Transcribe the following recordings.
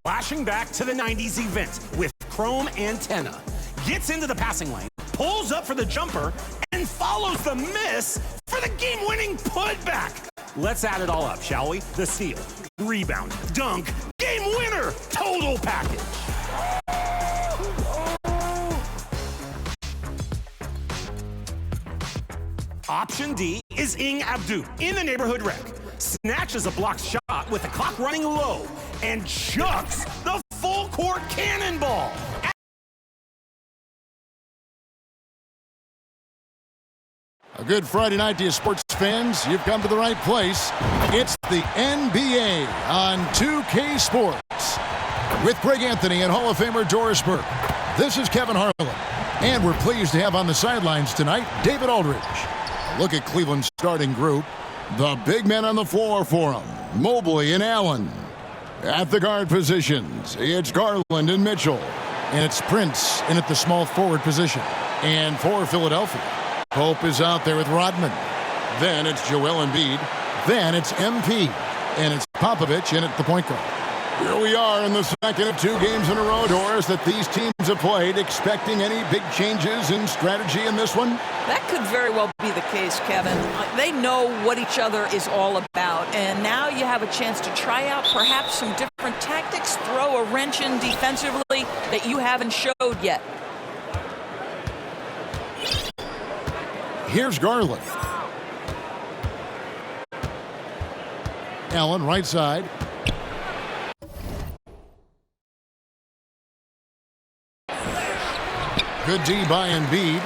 Flashing back to the 90s event with chrome antenna. Gets into the passing lane, pulls up for the jumper, and follows the miss for the game-winning putback. Let's add it all up, shall we? The steal, rebound, dunk, game winner, total package. Option D is Ing Abdu in the neighborhood wreck. Snatches a blocked shot with the clock running low and chucks the full court cannonball. A good Friday night to you sports fans. You've come to the right place. It's the NBA on 2K Sports. With Greg Anthony and Hall of Famer Doris Burke. This is Kevin Harlan. And we're pleased to have on the sidelines tonight, David Aldridge. Look at Cleveland's starting group. The big men on the floor for them, Mobley and Allen. At the guard positions, it's Garland and Mitchell. And it's Prince in at the small forward position. And for Philadelphia, Pope is out there with Rodman. Then it's Joel Embiid. Then it's MP. And it's Popovich in at the point guard. Here we are in the second of 2 games in a row, Doris, that these teams have played. Expecting any big changes in strategy in this one? That could very well be the case, Kevin. They know what each other is all about, and now you have a chance to try out perhaps some different tactics, throw a wrench in defensively that you haven't showed yet. Here's Garland. Allen, right side. Good D by Embiid.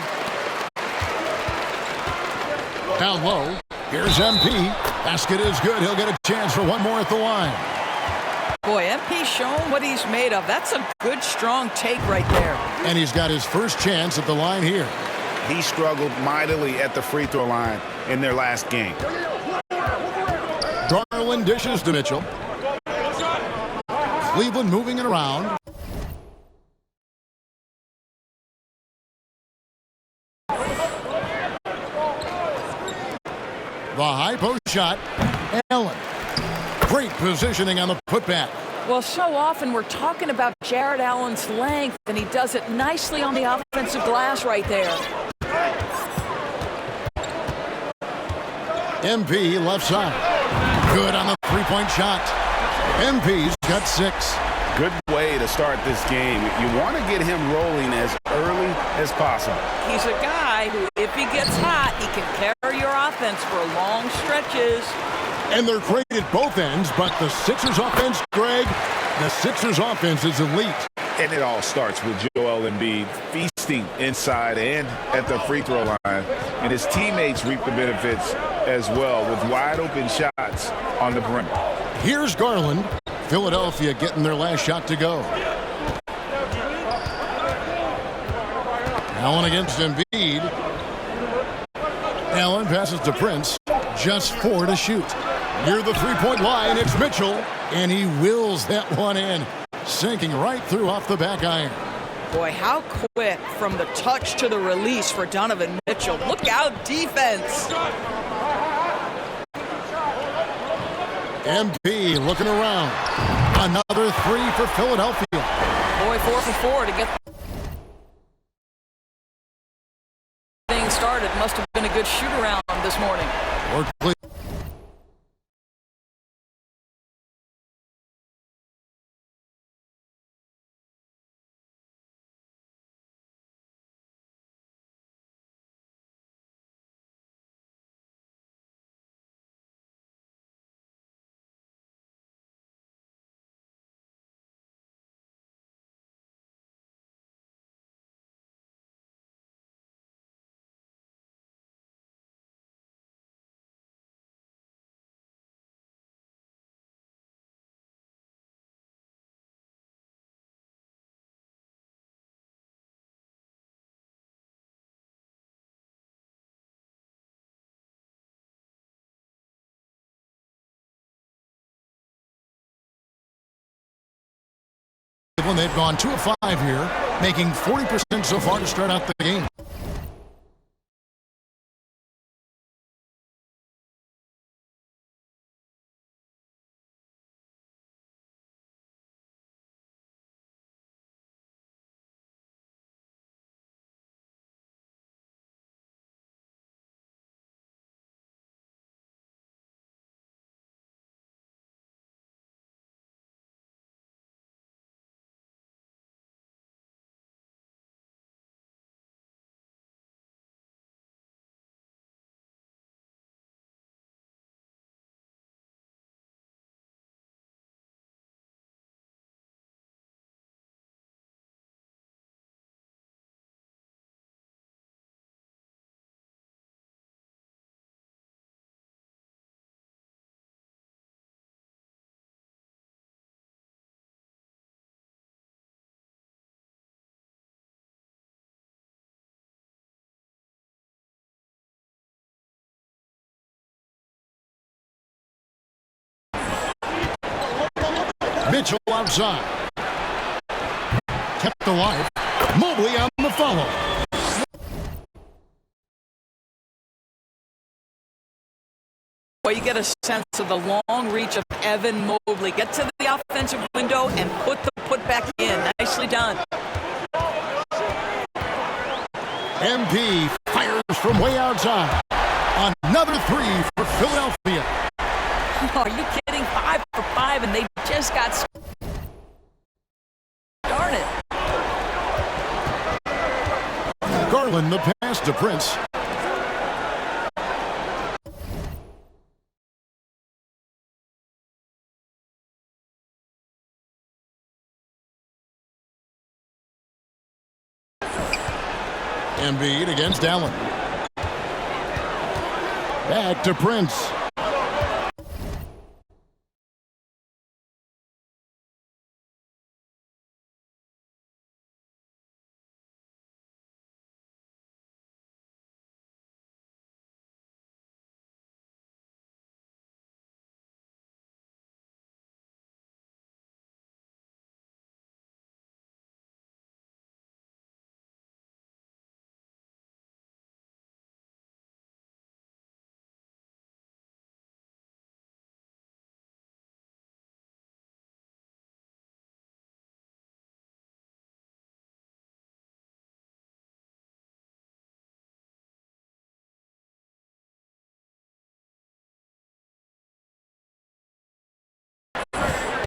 Down low. Here's MP. Basket is good. He'll get a chance for one more at the line. Boy, MP's shown what he's made of. That's a good, strong take right there. And he's got his first chance at the line here. He struggled mightily at the free throw line in their last game. Garland dishes to Mitchell. Cleveland moving it around. The high post shot. Allen. Great positioning on the putback. Well, so often we're talking about Jared Allen's length, and he does it nicely on the offensive glass right there. MP left side. Good on the three-point shot. MP's got 6. Good way to start this game. You want to get him rolling as early as possible. He's a guy who, if he gets hot, he can carry your offense for long stretches. And they're great at both ends, but the Sixers offense, Greg, the Sixers offense is elite. And it all starts with Joel Embiid feasting inside and at the free throw line. And his teammates reap the benefits as well with wide open shots on the perimeter. Here's Garland. Philadelphia getting their last shot to go. Allen against Embiid. Allen passes to Prince. Just 4 to shoot. Near the three-point line, it's Mitchell. And he wills that one in. Sinking right through off the back iron. Boy, how quick from the touch to the release for Donovan Mitchell. Look out, defense. MP looking around. Another 3 for Philadelphia. Boy, 4 for 4 to get things started. Must have been a good shoot-around this morning. They've gone 2 of 5 here, making 40% so far to start out the game. Mitchell outside. Kept alive. Mobley on the follow. Well, you get a sense of the long reach of Evan Mobley. Get to the offensive window and put the putback in. Nicely done. MP fires from way outside. Another three for Philadelphia. Are you kidding? 5 for 5, and they just got started. Garland the pass to Prince. Embiid against Allen. Back to Prince.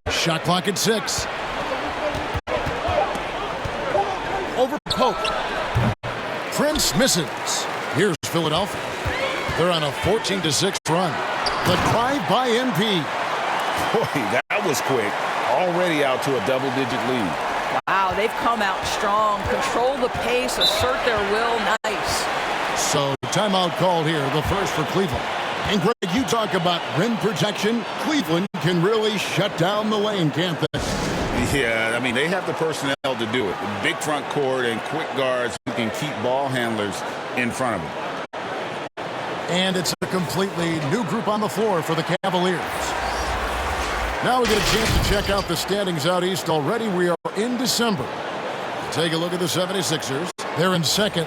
Shot clock at 6. Over Pope. Prince misses. Here's Philadelphia. They're on a 14-6 run. The drive by MP. Boy, that was quick. Already out to a double-digit lead. Wow, they've come out strong. Control the pace, assert their will. Nice. So, timeout called here, the first for Cleveland. And Greg, you talk about rim protection. Cleveland can really shut down the lane, can't they? Yeah, I mean, they have the personnel to do it. Big front court and quick guards who can keep ball handlers in front of them. And it's a completely new group on the floor for the Cavaliers. Now we get a chance to check out the standings out east already. We are in December. Take a look at the 76ers. They're in second,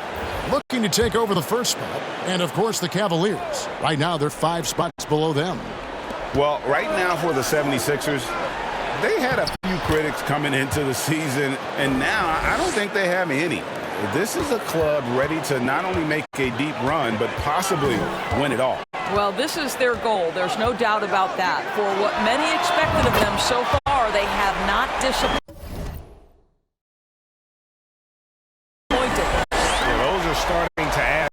looking to take over the first spot. And, of course, the Cavaliers. Right now, they're 5 spots below them. Well, right now for the 76ers, they had a few critics coming into the season, and now I don't think they have any. This is a club ready to not only make a deep run, but possibly win it all. Well, this is their goal. There's no doubt about that. For what many expected of them so far, they have not disappointed. Those are starting to add.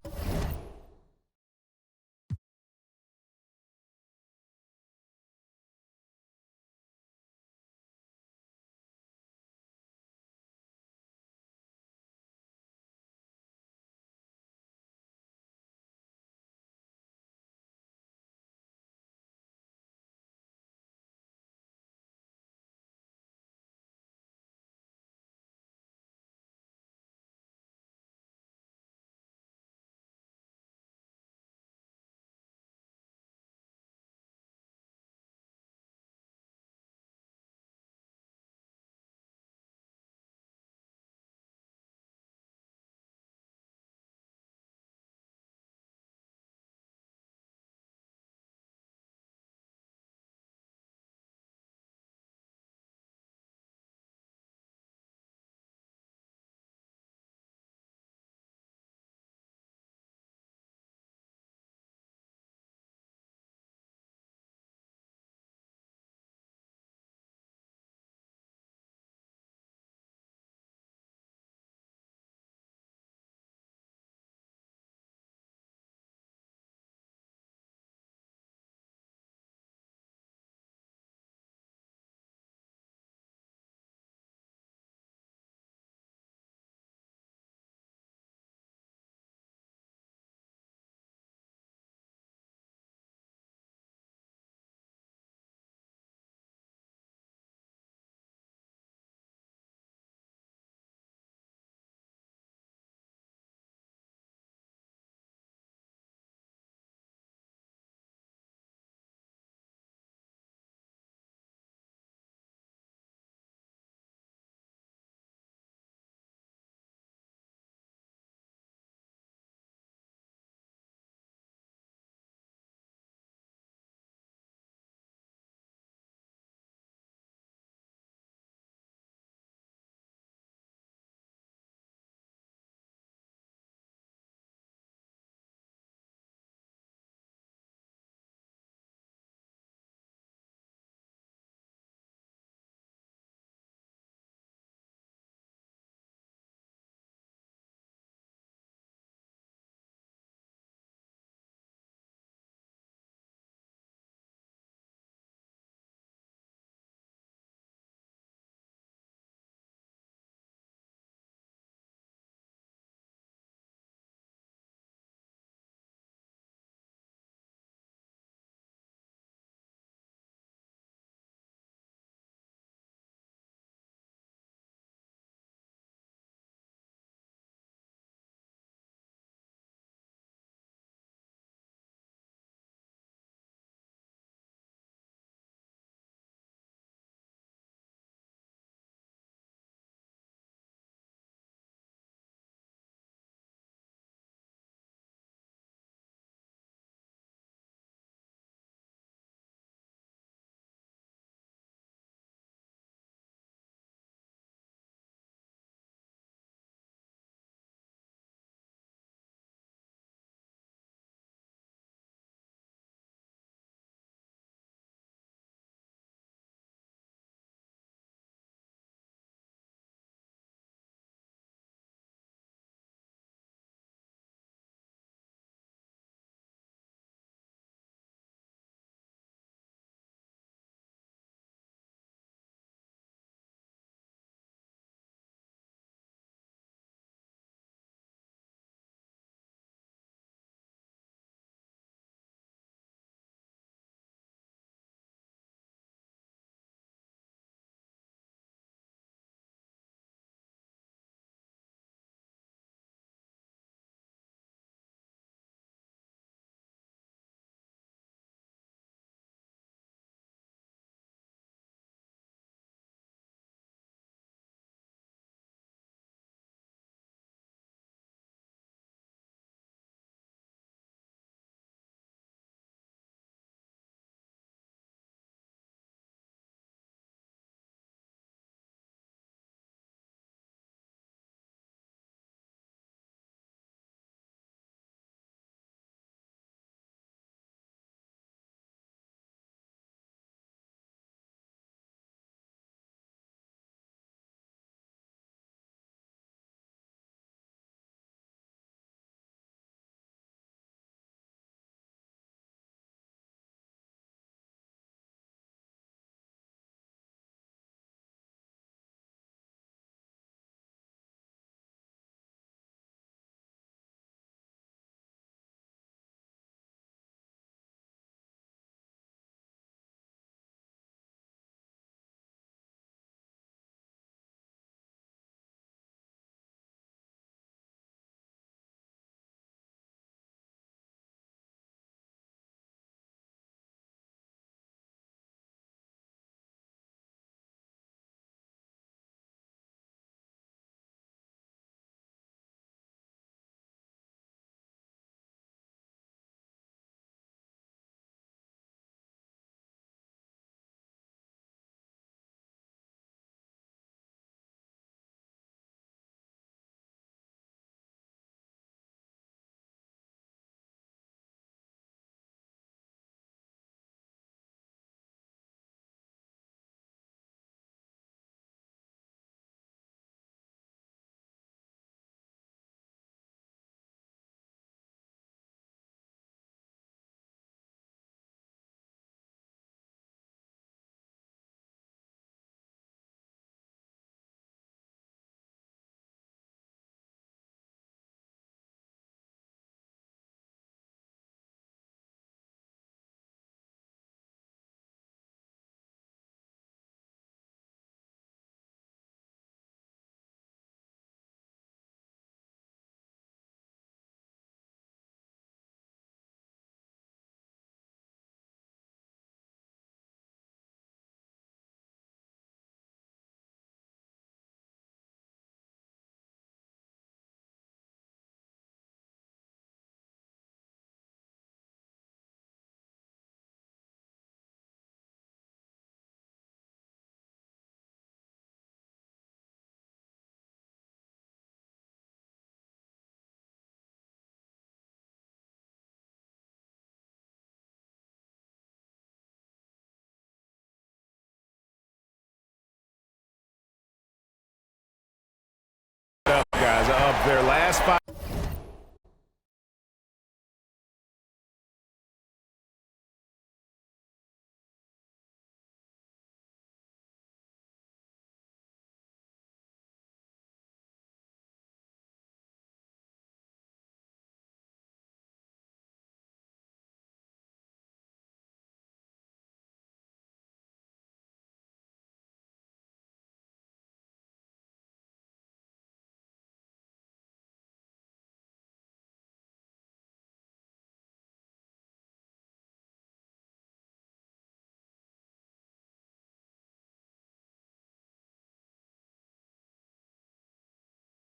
Their last 5.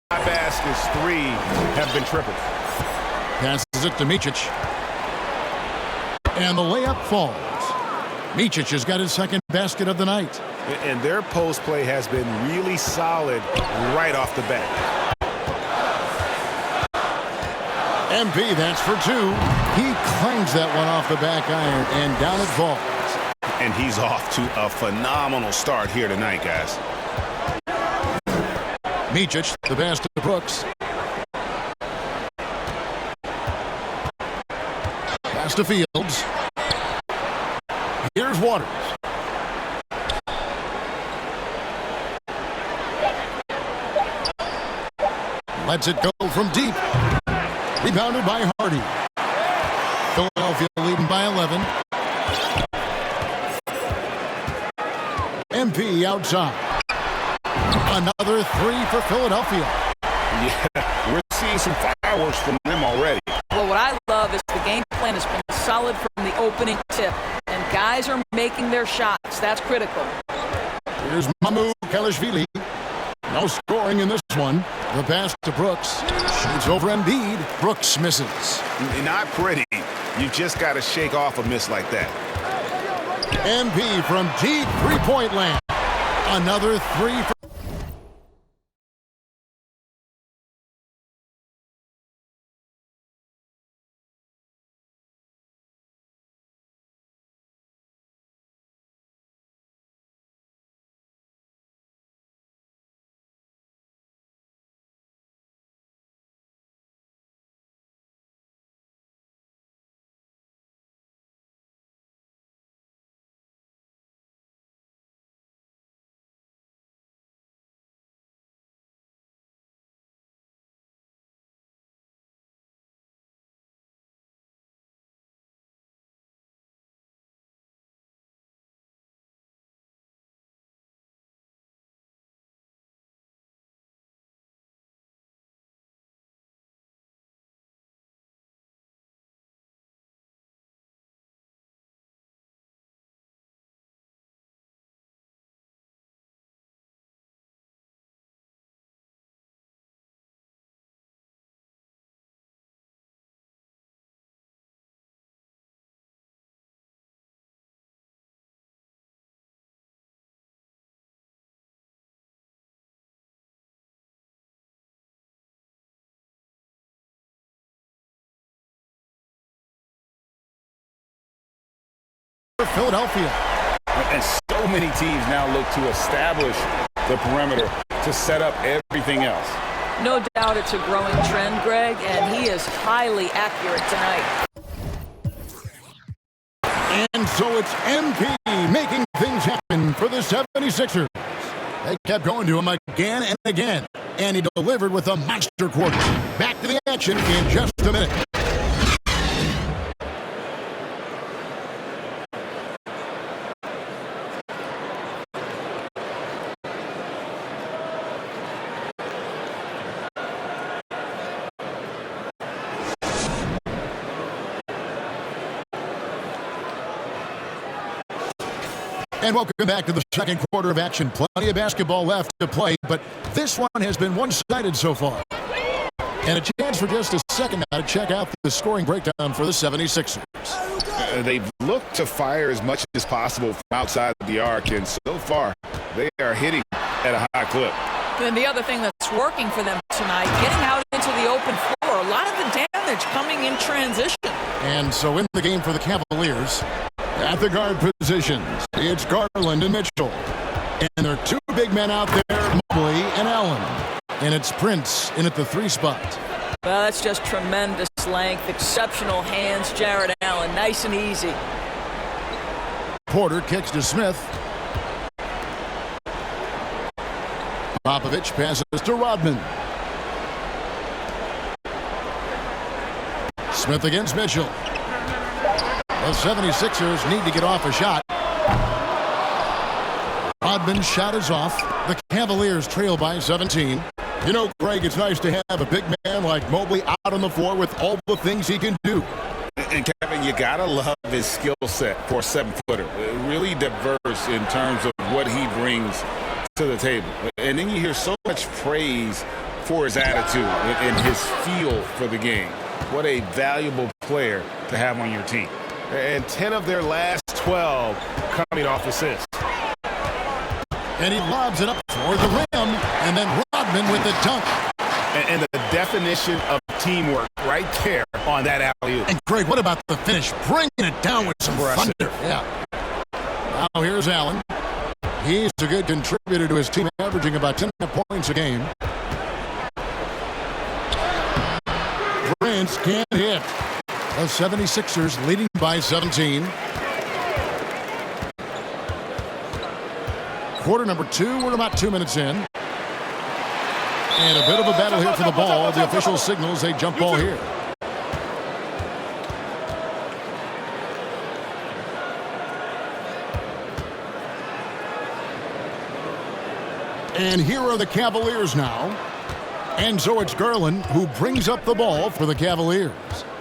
Baskets, 3 have been tripled. Passes it to Micic. And the layup falls. Micic has got his second basket of the night. And their post play has been really solid right off the bat. MP, that's for 2. He claims that one off the back iron, and down it falls. And he's off to a phenomenal start here tonight, guys. Micic, the pass to Brooks. Pass to Fields. Here's Waters. Lets it go from deep. Rebounded by Hardy. Philadelphia leading by 11. MP outside. Another 3 for Philadelphia. Yeah, we're seeing some fireworks from them already. Well, what I love is the game plan has been solid from the opening tip, and guys are making their shots. That's critical. Here's Mamu Kalashvili. No scoring in this one. The pass to Brooks. Shoots over Embiid. Brooks misses. Not pretty. You just got to shake off a miss like that. MP from deep three-point land. Another 3 for Philadelphia. And so many teams now look to establish the perimeter to set up everything else. No doubt it's a growing trend, Greg, and he is highly accurate tonight. And so it's MP making things happen for the 76ers. They kept going to him again and again, and he delivered with a monster quarter. Back to the action in just a minute. And welcome back to the second quarter of action. Plenty of basketball left to play, but this one has been one-sided so far. And a chance for just a second now to check out the scoring breakdown for the 76ers. They've looked to fire as much as possible from outside the arc, and so far they are hitting at a high clip. And the other thing that's working for them tonight, getting out into the open floor. A lot of the damage coming in transition. And so in the game for the Cavaliers, at the guard positions, it's Garland and Mitchell. And there are two big men out there, Mobley and Allen. And it's Prince in at the 3 spot. Well, that's just tremendous length, exceptional hands, Jared Allen, nice and easy. Porter kicks to Smith. Popovich passes to Rodman. Smith against Mitchell. The 76ers need to get off a shot. Rodman's shot is off. The Cavaliers trail by 17. You know, Greg, it's nice to have a big man like Mobley out on the floor with all the things he can do. And Kevin, you gotta love his skill set for a 7-footer. Really diverse in terms of what he brings to the table. And then you hear so much praise for his attitude and his feel for the game. What a valuable player to have on your team. And 10 of their last 12 coming off assists. And he lobs it up for the rim, and then Rodman with the dunk. And the definition of teamwork right there on that alley-oop. And Greg, what about the finish? Bringing it down with some thunder. Yeah. Now here's Allen. He's a good contributor to his team, averaging about 10 points a game. Prince can't hit. The 76ers leading by 17. Quarter number 2, we're about 2 minutes in. And a bit of a battle here for the ball. The official signals a jump ball here. And here are the Cavaliers now. And so it's Garland who brings up the ball for the Cavaliers.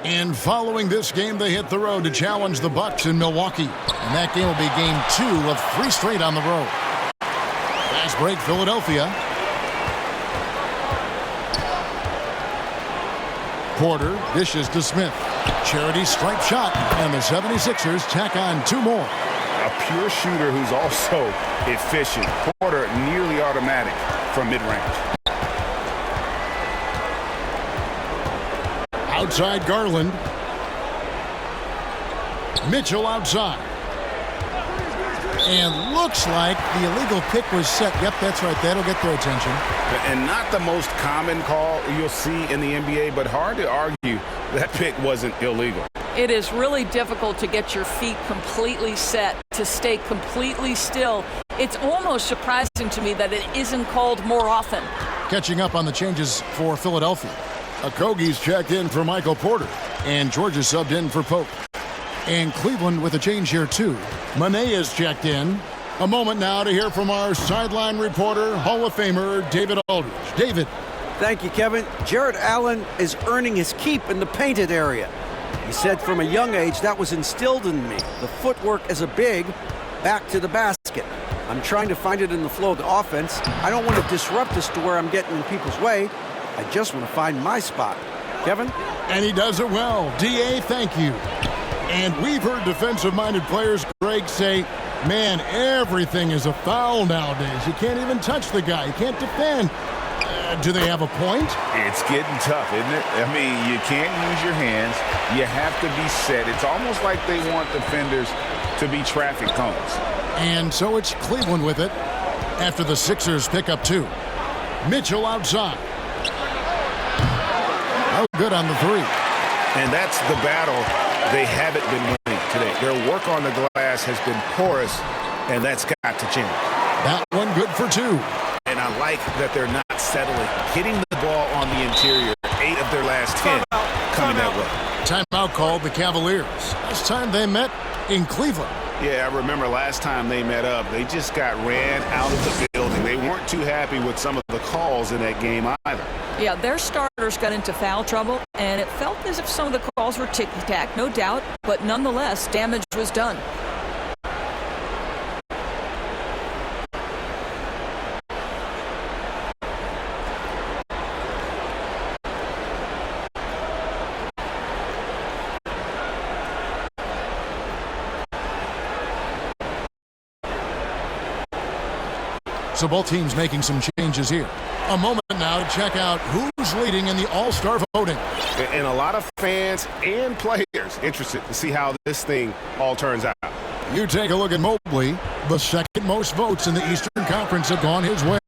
And following this game, they hit the road to challenge the Bucks in Milwaukee. And that game will be game 2 of 3 straight on the road. Fast break, Philadelphia. Porter dishes to Smith. Charity stripe shot, and the 76ers tack on 2 more. A pure shooter who's also efficient. Porter nearly automatic from mid-range. Outside Garland. Mitchell outside. And looks like the illegal pick was set. Yep, that's right. That'll get their attention. And not the most common call you'll see in the NBA, but hard to argue that pick wasn't illegal. It is really difficult to get your feet completely set, to stay completely still. It's almost surprising to me that it isn't called more often. Catching up on the changes for Philadelphia. Okogie's checked in for Michael Porter, and George is subbed in for Pope. And Cleveland with a change here, too. Manet is checked in. A moment now to hear from our sideline reporter, Hall of Famer David Aldridge. David. Thank you, Kevin. Jared Allen is earning his keep in the painted area. He said from a young age that was instilled in me. The footwork as a big, back to the basket. I'm trying to find it in the flow of the offense. I don't want to disrupt this to where I'm getting in people's way. I just want to find my spot. Kevin? And he does it well. D.A., thank you. And we've heard defensive-minded players, Greg, say, man, everything is a foul nowadays. You can't even touch the guy. You can't defend. Do they have a point? It's getting tough, isn't it? I mean, you can't use your hands. You have to be set. It's almost like they want defenders to be traffic cones. And so it's Cleveland with it after the Sixers pick up 2. Mitchell outside. Oh, good on the 3. And that's the battle they haven't been winning today. Their work on the glass has been porous, and that's got to change. That one good for 2. And I like that they're not settling. Hitting the ball on the interior, 8 of their last 10 coming that way. Timeout called the Cavaliers. Last time they met in Cleveland. Yeah, I remember last time they met up, they just got ran out of the building. They weren't too happy with some of the calls in that game either. Yeah, their starters got into foul trouble, and it felt as if some of the calls were ticky-tack, no doubt, but nonetheless, damage was done. So both teams making some changes here. A moment now to check out who's leading in the All-Star voting. And a lot of fans and players interested to see how this thing all turns out. You take a look at Mobley. The second most votes in the Eastern Conference have gone his way.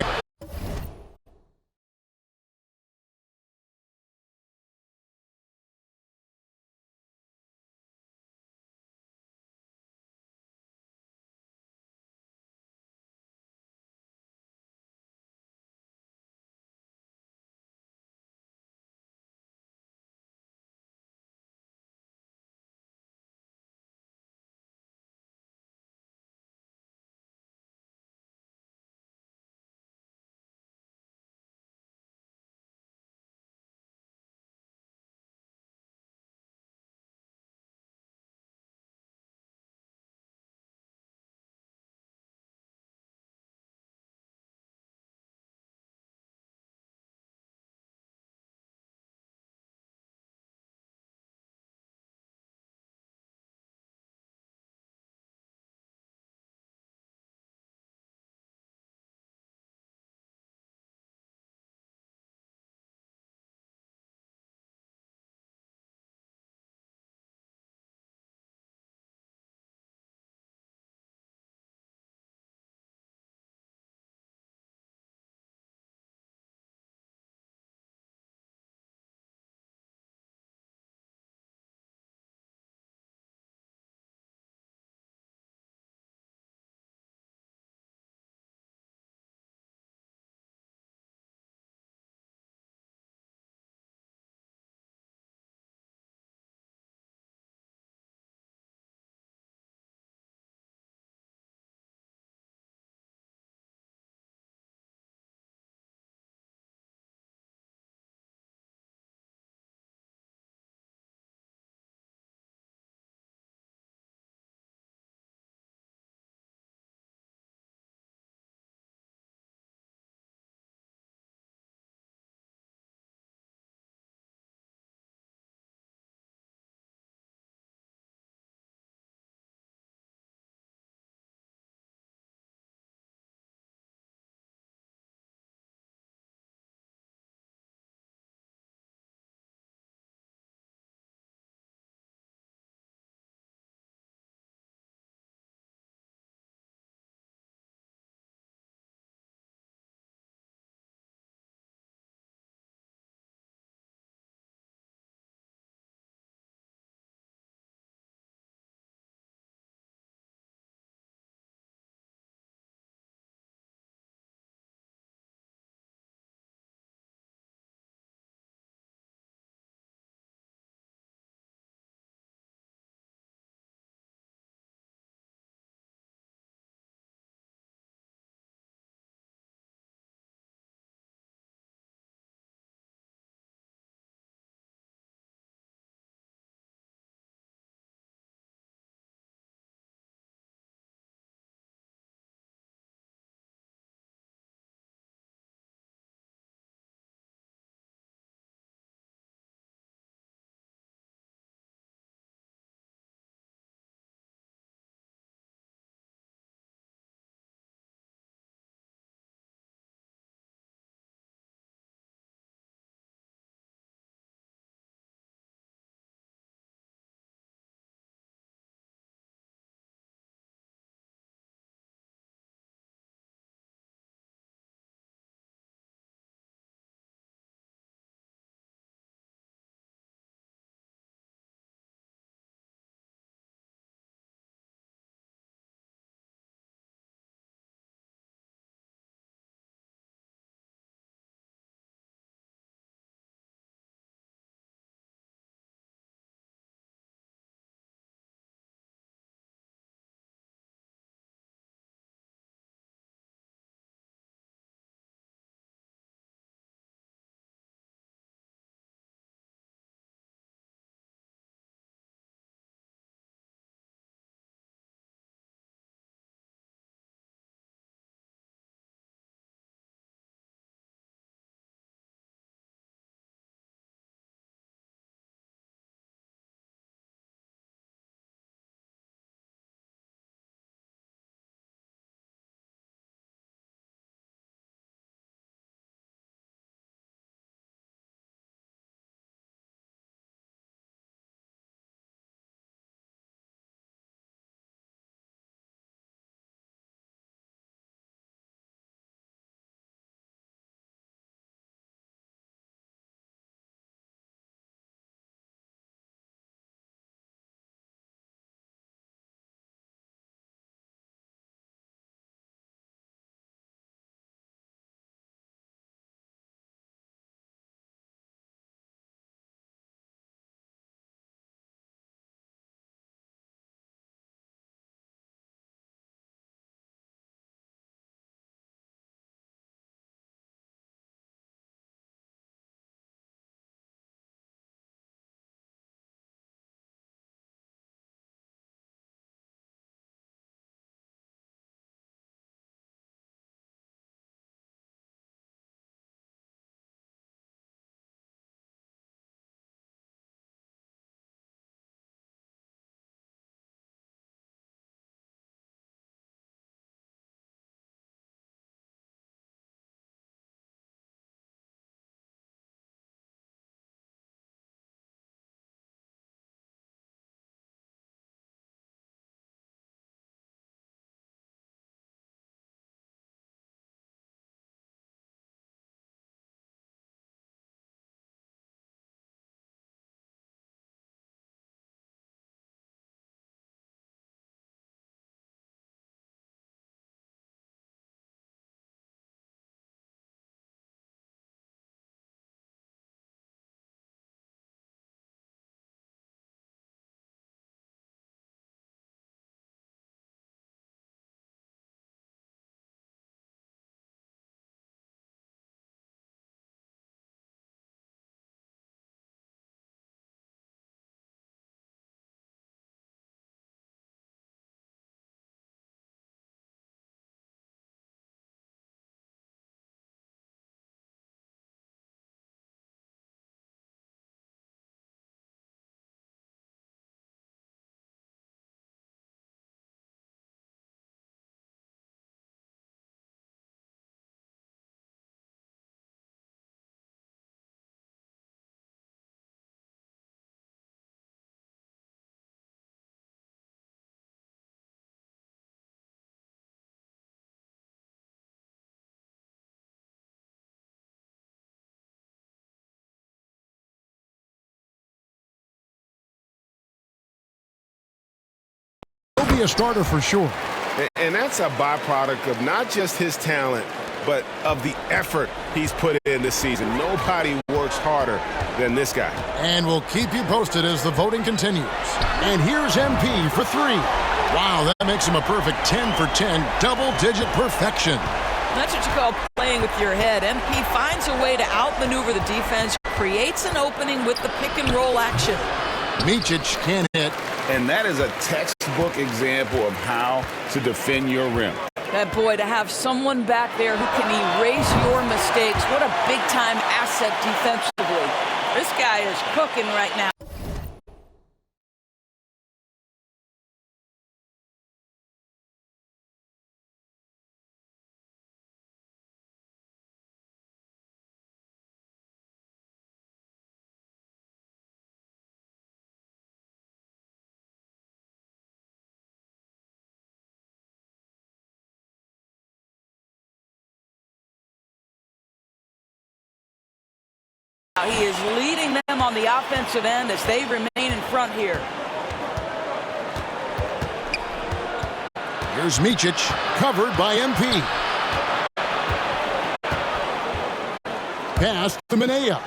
be a starter for sure. And that's a byproduct of not just his talent, but of the effort he's put in this season. Nobody works harder than this guy. And we'll keep you posted as the voting continues. And here's MP for 3. Wow, that makes him a perfect 10 for 10, double-digit perfection. That's what you call playing with your head. MP finds a way to outmaneuver the defense, creates an opening with the pick-and-roll action. Micic can't hit. And that is a textbook example of how to defend your rim. That boy, to have someone back there who can erase your mistakes, what a big-time asset defensively. This guy is cooking right now. He is leading them on the offensive end as they remain in front here. Here's Micic, covered by MP. Pass to Minaya.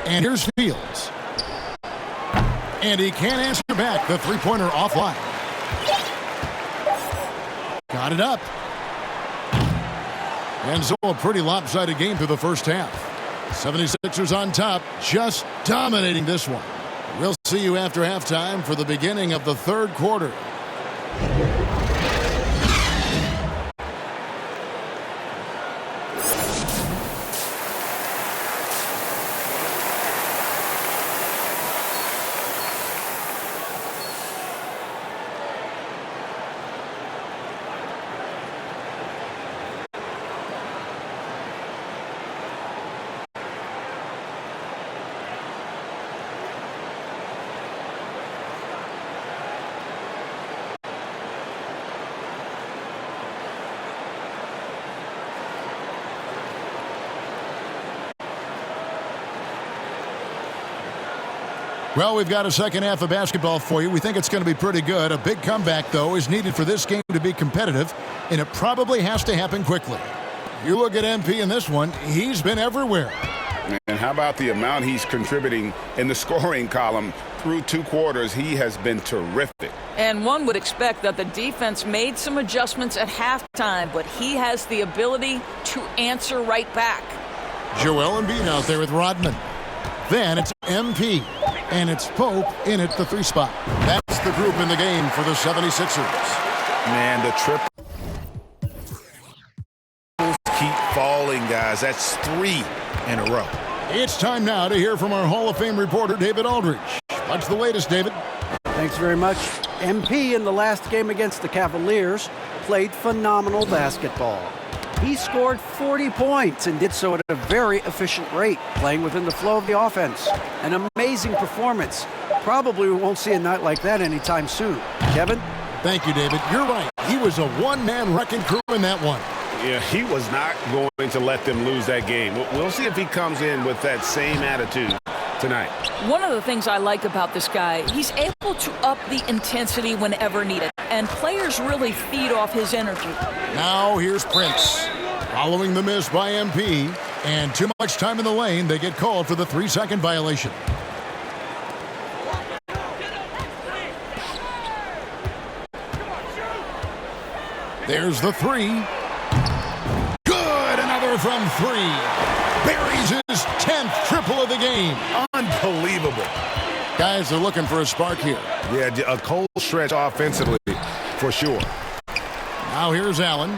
And here's Fields. And he can't answer back. The three-pointer offline. Got it up. And so a pretty lopsided game through the first half. 76ers on top, just dominating this one. We'll see you after halftime for the beginning of the third quarter. Well, we've got a second half of basketball for you. We think it's going to be pretty good. A big comeback, though, is needed for this game to be competitive, and it probably has to happen quickly. You look at MP in this one, he's been everywhere. And how about the amount he's contributing in the scoring column? Through 2 quarters, he has been terrific. And one would expect that the defense made some adjustments at halftime, but he has the ability to answer right back. Joel Embiid out there with Rodman. Then it's MP. And it's Pope in at the 3 spot. That's the group in the game for the 76ers. Man, the triples keep falling, guys. That's 3 in a row. It's time now to hear from our Hall of Fame reporter, David Aldridge. What's the latest, David? Thanks very much. MP in the last game against the Cavaliers played phenomenal basketball. He scored 40 points and did so at a very efficient rate, playing within the flow of the offense. An amazing performance. Probably we won't see a night like that anytime soon. Kevin? Thank you, David. You're right. He was a one-man wrecking crew in that one. Yeah, he was not going to let them lose that game. We'll see if he comes in with that same attitude tonight. One of the things I like about this guy, he's able to up the intensity whenever needed, and players really feed off his energy. Now here's Prince. Following the miss by MP, and too much time in the lane, they get called for the 3-second violation. There's the 3. Good, another from 3. Buries his 10th triple of the game. Unbelievable. Guys are looking for a spark here. Yeah, a cold stretch offensively, for sure. Now here's Allen.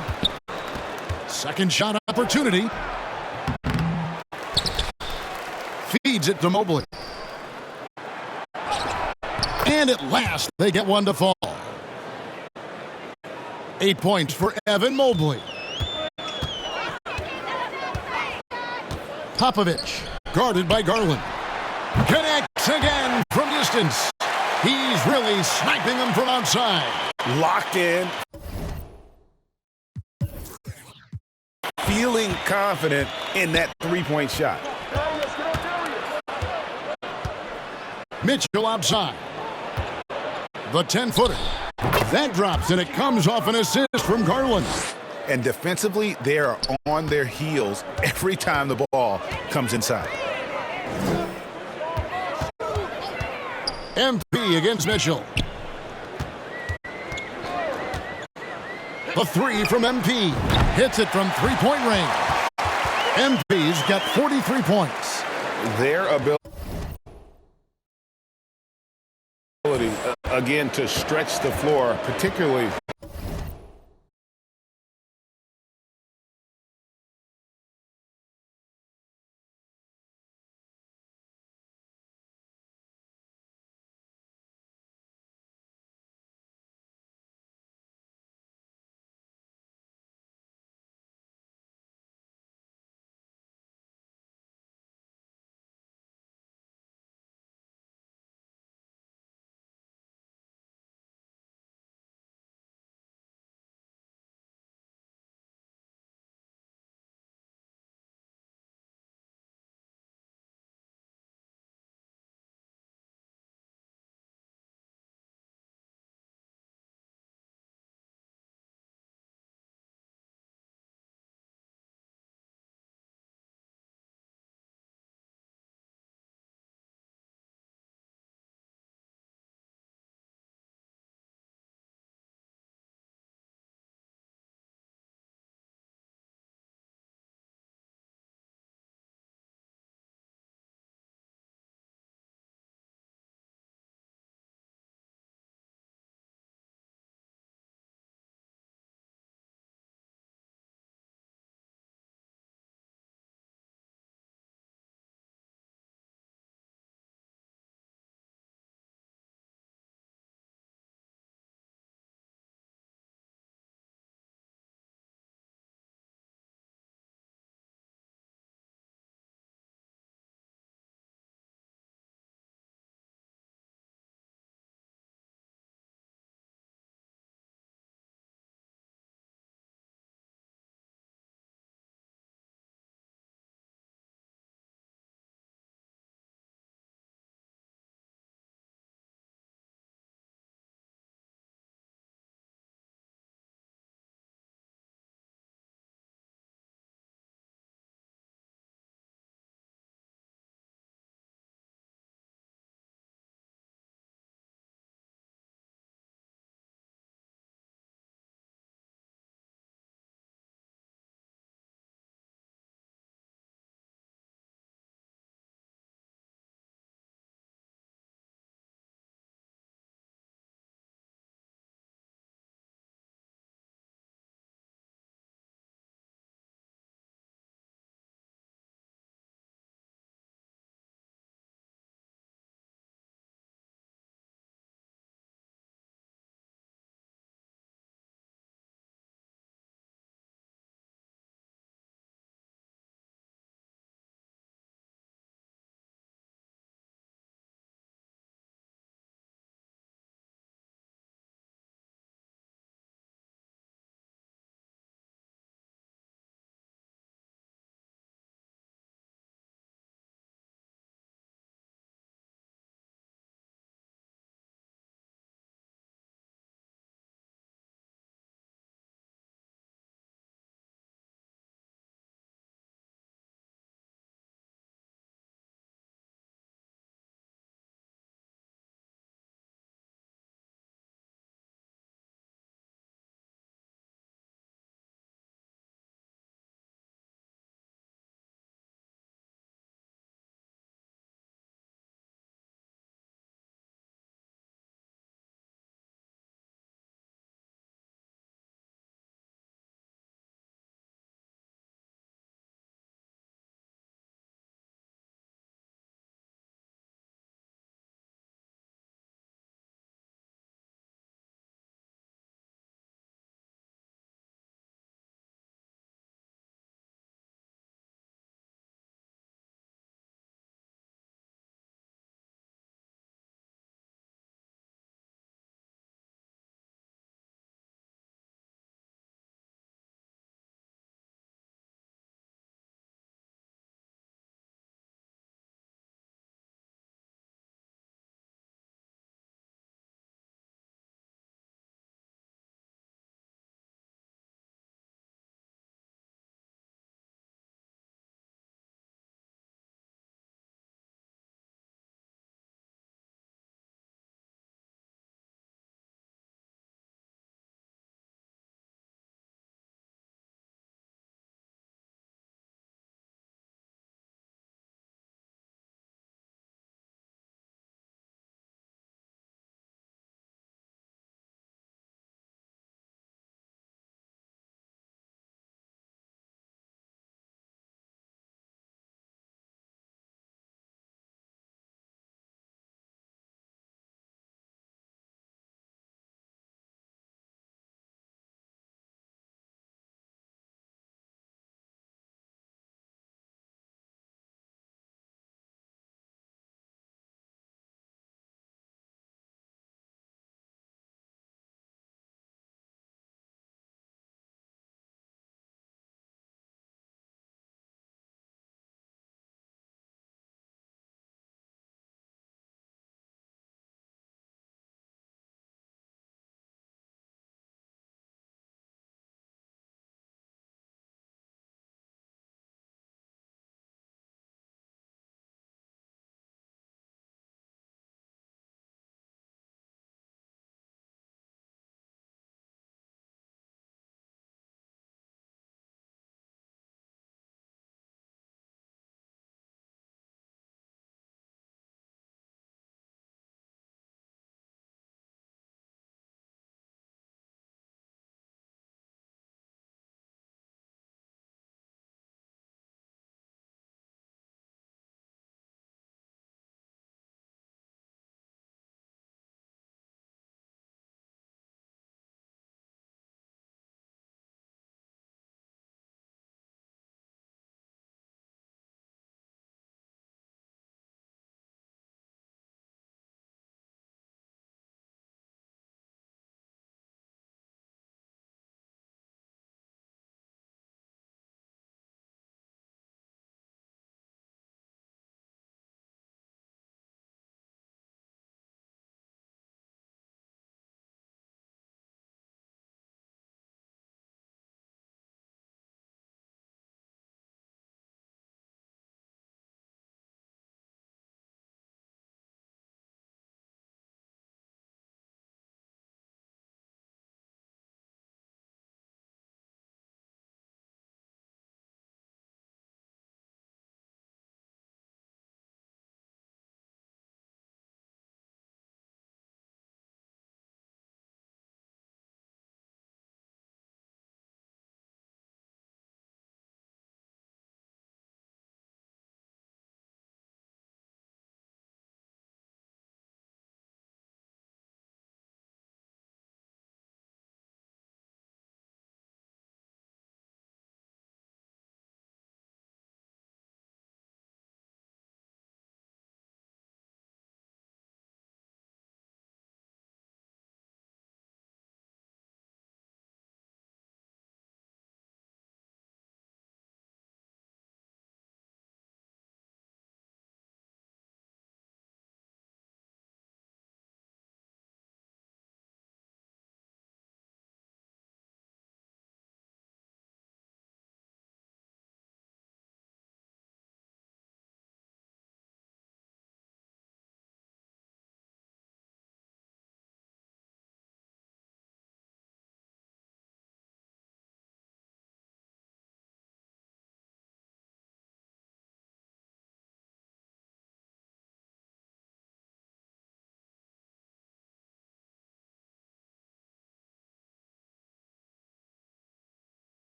Second shot opportunity. Feeds it to Mobley. And at last, they get one to fall. 8 points for Evan Mobley. Popovich, guarded by Garland. Connects again from distance. He's really sniping them from outside. Locked in. Feeling confident in that three-point shot. Mitchell outside. The 10-footer. That drops, and it comes off an assist from Garland. And defensively, they are on their heels every time the ball comes inside. MP against Mitchell. The three from MP. Hits it from three-point range. MP's got 43 points. Their ability, again, to stretch the floor, particularly